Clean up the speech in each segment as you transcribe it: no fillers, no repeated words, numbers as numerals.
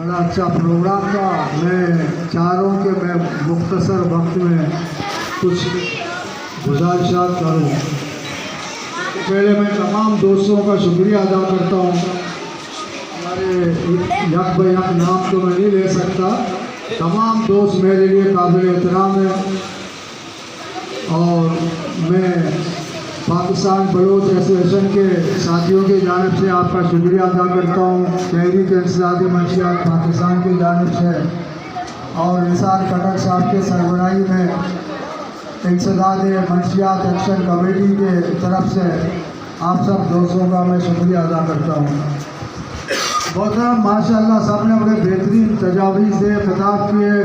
बड़ा अच्छा प्रोग्राम था। मैं चाह रहा हूँ कि मैं मुख्तसर वक्त में कुछ गुजारिशात करूँ। पहले मैं तमाम दोस्तों का शुक्रिया अदा करता हूँ। हमारे यक बयक नाम तो मैं नहीं ले सकता, तमाम दोस्त मेरे लिए काबिल एहतराम हैं और मैं पाकिस्तान बलोच एसोसिएशन के साथियों की जानिब से आपका शुक्रिया अदा करता हूँ। तहरीक इंसदाद मंशियात पाकिस्तान की जानिब से और निसार खट्टर साहब के सरबराही में इंसदाद मंशियात एक्शन कमेटी के तरफ से आप सब दोस्तों का मैं शुक्रिया अदा करता हूँ। मोहतरम माशाअल्लाह सब ने बड़े बेहतरीन तजावीज़ से खिताब किए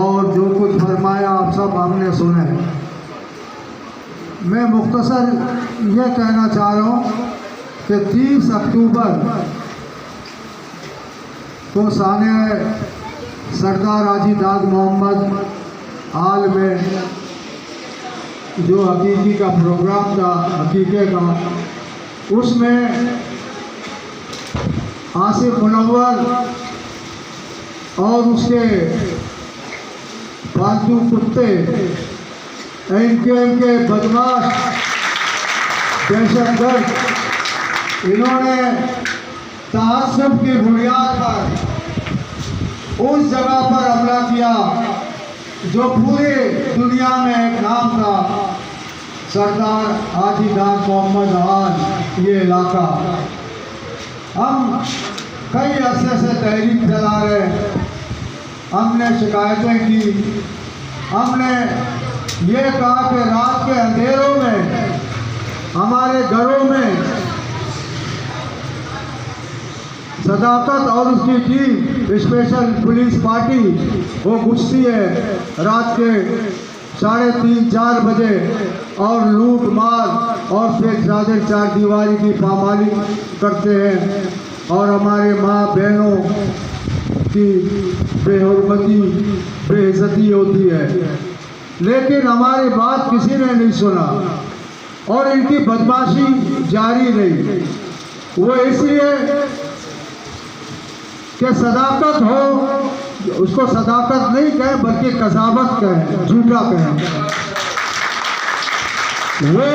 और जो कुछ फरमाया आप सब हमने सुने। मैं मुख्तसर ये कहना चाह रहा हूँ कि 30 अक्टूबर को साने सरदार हाजी दाद मोहम्मद हाल में जो हकीकी का प्रोग्राम था, हकीके का, उसमें आसिफ मुनव्वर और उसके पालतू कुत्ते इनके बदमाश दहशतगर्द, इन्होंने तआस्सुब की बुनियाद पर उस जगह पर हमला किया जो पूरे दुनिया में एक नाम था, सरदार हाजी दाद मोहम्मद हाल ये इलाका। हम कई अरसे से तहरीक चला रहे, हमने शिकायतें की, हमने ये कहा कि रात के अंधेरों में हमारे घरों में सदाकत और उसकी टीम स्पेशल पुलिस पार्टी वो घुसती है रात के 3:30-4 बजे और लूट मार और फिर चार दीवारी की पामाली करते हैं और हमारे माँ बहनों की बेहुरमती बेइज्जती होती है। लेकिन हमारी बात किसी ने नहीं सुना और इनकी बदमाशी जारी रही। वो इसलिए कि सदाकत हो, उसको सदाकत नहीं कहें बल्कि कसावत कहें, झूठा कहें। वो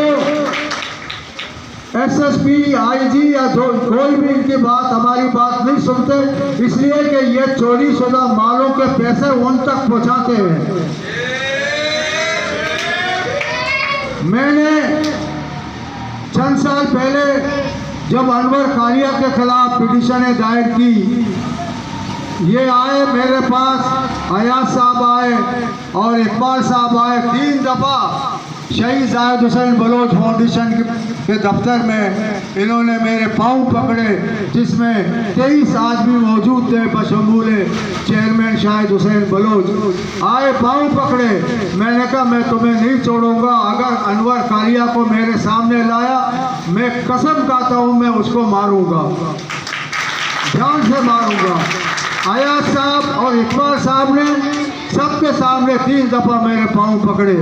SSP IG या कोई भी इनकी बात हमारी बात नहीं सुनते, इसलिए कि ये चोरी शुदा मालों के पैसे उन तक पहुंचाते हैं। मैंने चंद साल पहले जब अनवर कालिया के खिलाफ पिटीशनें दायर की, ये आए मेरे पास, अयाज साहब आए और इकबाल साहब आए, 3 दफ़ा शहीद जाहिद हुसैन बलोच फाउंडेशन के दफ्तर में इन्होंने मेरे पाँव पकड़े, जिसमें 23 आदमी मौजूद थे बशमूल चेयरमैन शाहिद हुसैन बलोच। आए पाँव पकड़े, मैंने कहा मैं तुम्हें नहीं छोड़ूंगा, अगर अनवर कालिया को मेरे सामने लाया मैं कसम खाता हूँ मैं उसको मारूंगा, जान से मारूंगा। अयाज साहब और इकबाल साहब ने सबके सामने 3 दफ़ा मेरे पाँव पकड़े,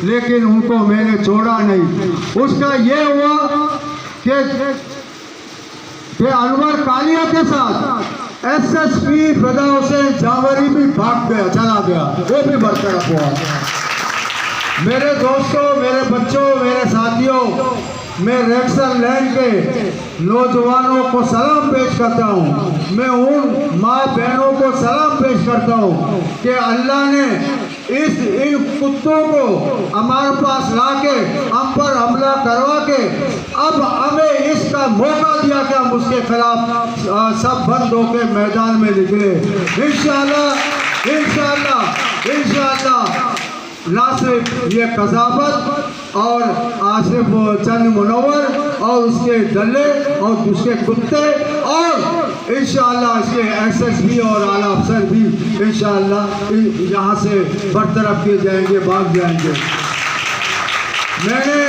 लेकिन उनको मैंने छोड़ा नहीं। उसका ये हुआ कि अनवर कालिया के साथ SSP फिदा हुसैन जावरी भी भाग गया, चला गया, वो भी बरकरार हुआ। मेरे दोस्तों, मेरे बच्चों, मेरे साथियों, मैं रेक्सन लैंड के नौजवानों को सलाम पेश करता हूँ। मैं उन माँ बहनों को सलाम पेश करता हूँ कि अल्लाह ने इन कुत्तों को हमारे पास ला के हम पर हमला करवा के अब हमें इसका मौका दिया कि हम उसके खिलाफ सब बंद होकर मैदान में निकले। इंशाअल्लाह इंशाअल्लाह इंशाअल्लाह ना सिर्फ ये कज़ाबत और आसिफ चंद मुनव्वर और उसके दल्ले और उसके कुत्ते और इंशाअल्लाह इसके SSP और आला अफसर भी इंशाअल्लाह यहाँ से बरतरफ किए जाएंगे, भाग जाएंगे। मैंने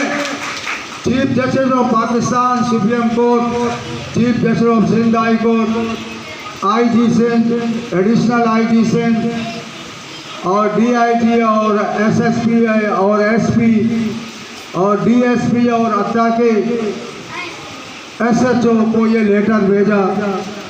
chief justice of Pakistan supreme court, chief justice of Sindh high court, IG Sindh, additional IG Sindh और DIG और SSP और SP और DSP और अत्ता के SHO को ये लेटर भेजा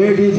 ADG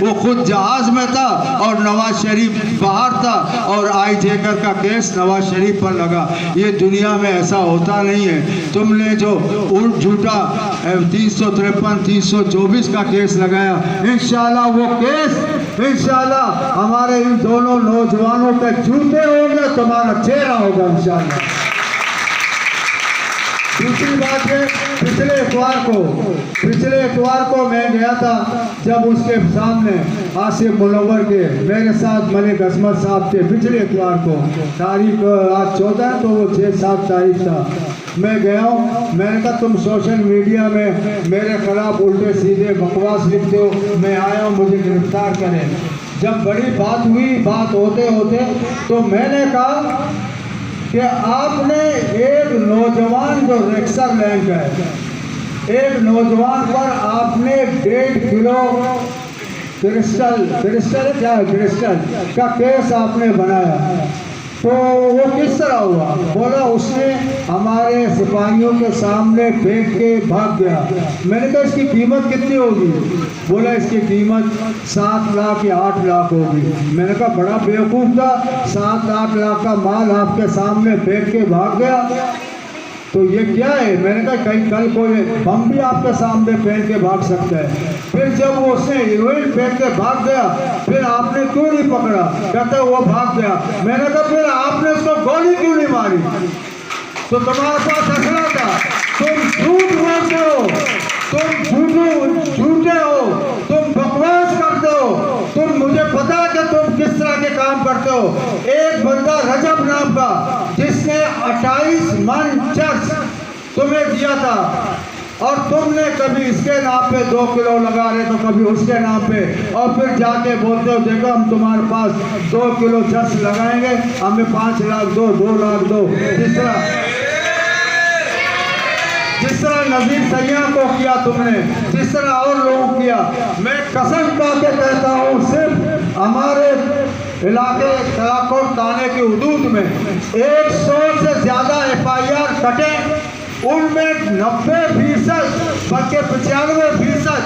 वो खुद जहाज में था और नवाज शरीफ बाहर था और आई जेकर का केस नवाज शरीफ पर लगा। ये दुनिया में ऐसा होता नहीं है। तुमने जो झूठा 353 324 का केस लगाया, इंशाल्लाह वो केस इंशाल्लाह हमारे इन दोनों नौजवानों पे जूते होंगे, तुम्हारा चेहरा होगा इंशाल्लाह। दूसरी बात है, पिछले इतवार को मैं गया था, जब उसके सामने आसिफ मुनव्वर के मेरे साथ मलिक असमत साहब थे। पिछले इतवार को, तारीख आज 14 है तो वो 6-7 तारीख था। मैं गया हूँ, मैंने कहा तुम सोशल मीडिया में मेरे खिलाफ उल्टे सीधे बकवास लिखते हो, मैं आया हूँ मुझे गिरफ्तार करें। जब बड़ी बात हुई, बात होते होते तो मैंने कहा कि आपने एक नौजवान जो रेक्सर लैंड है, एक नौजवान पर आपने 1.5 किलो क्रिस्टल का केस आपने बनाया, तो वो किस तरह हुआ? बोला उसने हमारे सिपाहियों के सामने फेंक के भाग गया। मैंने कहा इसकी कीमत कितनी होगी? बोला इसकी कीमत 7 लाख या 8 लाख होगी। मैंने कहा बड़ा बेवकूफ़ था, 7-8 लाख का माल आपके सामने फेंक के भाग गया, तो ये क्या है? मैंने कहा कहीं कल कोई बम भी आपके सामने फेंक के भाग सकता है। फिर जब वो उसने हीरोइन फेंक के भाग गया, फिर आपने क्यों नहीं पकड़ा? कहते वो भाग गया। मैंने कहा फिर आपने उसको गोली क्यों नहीं मारी? तो तुम्हारे पास असला था, तुम झूठ बोलते हो, तुम झूठे हो, तुम बकवास करते हो, तुम मुझे पता है कि तुम किस तरह के काम करते हो। एक बंदा रजब नाम का जिसने 28 मन चर्च तुम्हें दिया था, और तुमने कभी इसके नाम पे 2 किलो लगा रहे तो कभी उसके नाम पे, और फिर जाके बोलते हो देखो हम तुम्हारे पास 2 किलो चर्च लगाएंगे, हमें 5 लाख दो, 2 लाख दो। जिस तरह नजीर सैयद को किया तुमने, जिस तरह और लोगों किया, मैं कसम खा के कहता हूँ सिर्फ हमारे इलाके कलाकोट थाने की हुदूद में 100 से ज़्यादा FIR कटे, उनमें 90% बल्कि 95%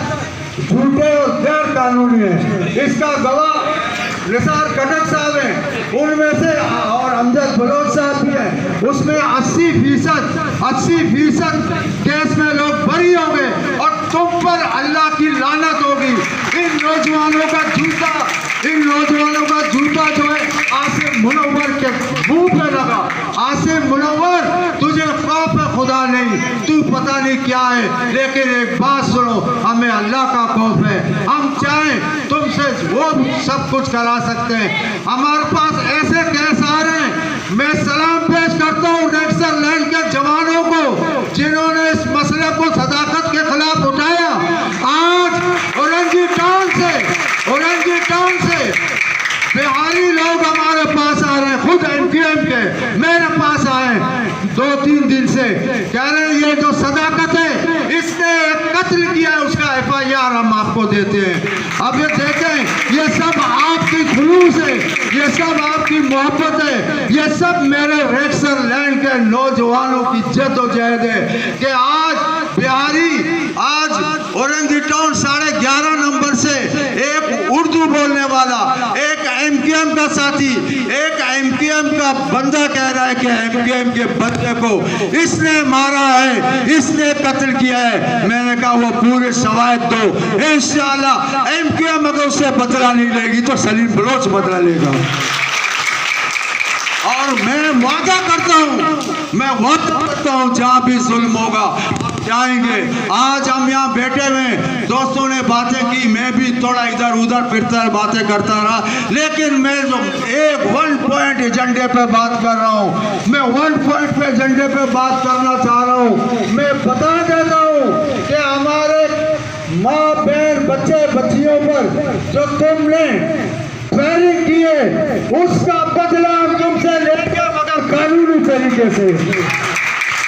झूठे और गैर कानूनी है। इसका गवाह निसार कटक साहब हैं, उनमें से और अमजद बलोच साहब भी हैं, उसमें 80% केस में लोग बरी हो गए, और तुम पर अल्लाह की लानत होगी। इन नौजवानों का जूता जो है आसिफ मुनव्वर के मुंह पे लगा। आसिफ मुनव्वर, तुझे खौफ खुदा नहीं, तू पता नहीं क्या है, लेकिन एक बात सुनो, हमें अल्लाह का खौफ है। हम चाहें तुमसे वो सब कुछ करा सकते हैं। हमारे पास ऐसे केस आ रहे हैं। मैं सलाम पेश करता हूँ रेक्सर लैंड के जवानों को जिन्होंने इस मसले को सदाकत के खिलाफ उठाया। आज औरंगी टाउन से बिहारी लोग हमारे पास आ रहे हैं, खुद MQM के मेरे पास आए 2-3 दिन से, कह रहे हैं ये जो सदाकत है, इसने एक कत्ल किया है, उसका FIR हम आपको देते हैं। अब ये देखें, ये सब आपकी खुलूस है, ये सब आपकी मोहब्बत है, ये सब मेरे रेक्सर लैंड के नौजवानों की जद्दोजहद है कि आज बिहारी, आज औरंगी टाउन 11.5 नंबर से एक उर्दू बोलने वाला, एक MQM का साथी, एक MQM का बंदा कह रहा है कि MQM के बंदे को इसने मारा है, इसने कत्ल किया है। मैंने कहा वो पूरे शवाहिद दो, इंशाअल्लाह MQM अगर उससे बदला नहीं लेगी तो सलीम बलोच बदला लेगा। और मैं वादा करता हूँ जहाँ भी जुल्म होगा जाएंगे। आज हम यहाँ बैठे हुए, दोस्तों ने बातें की, मैं भी थोड़ा इधर उधर फिरता बातें करता रहा, लेकिन मैं जो एक 1 पॉइंट एजेंडे पे बात कर रहा हूँ, मैं 1 पॉइंट पे एजेंडे पे बात करना चाह रहा हूँ। मैं बता देता हूँ कि हमारे माँ बहन बच्चे बच्चियों पर जो तुमने फायरिंग किए, उसका बदला हम तुमसे लेंगे, मगर कानूनी तरीके से।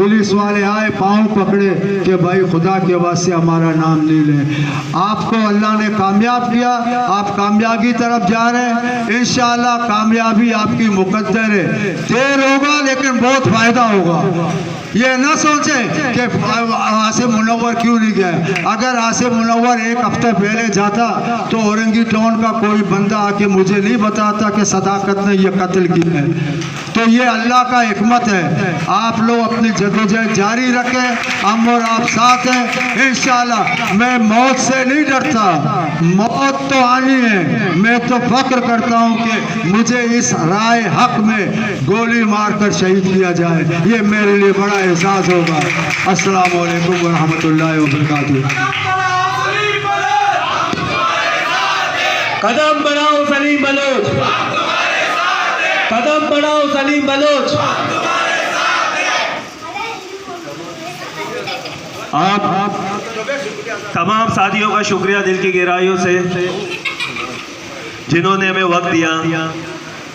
पुलिस वाले आए, पाँव पकड़े कि भाई खुदा के वास्ते हमारा नाम नहीं लें। आपको अल्लाह ने कामयाब किया, आप कामयाबी तरफ जा रहे हैं। इंशाअल्लाह कामयाबी आपकी मुकद्दर है, देर होगा लेकिन बहुत फ़ायदा होगा। ये ना सोचे कि आसिफ मुनव्वर क्यों नहीं गया। अगर आसिफ मुनव्वर एक हफ्ते पहले जाता तो औरंगी टाउन का कोई बंदा आके मुझे नहीं बताता कि सदाकत ने ये कत्ल किया है। तो ये अल्लाह का हिकमत है। आप लोग अपनी जदोजहद जारी रखें, हम और आप साथ हैं इंशाअल्लाह। मैं मौत से नहीं डरता, मौत तो आनी है। मैं तो फख्र करता हूँ कि मुझे इस राय हक में गोली मारकर शहीद किया जाए, ये मेरे लिए बड़ा एहसास होगा। अस्सलाम वालेकुम व रहमतुल्लाहि व बरकातुहू। कदम बढ़ाओ सलीम बलोच, कदम बढ़ाओ सलीम बलोच। आप तमाम साथियों का शुक्रिया दिल की गहराइयों से, जिन्होंने हमें वक्त दिया,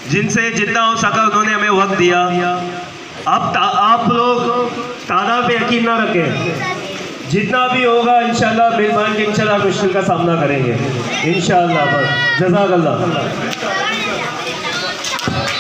जिनसे जितना हो सका उन्होंने हमें वक्त दिया। अब आप लोग तादाद पे यकीन ना रखें, जितना भी होगा इंशाल्लाह मिल मान के इंशाल्लाह मुश्किल का सामना करेंगे इंशाल्लाह। बस जज़ाकल्लाह।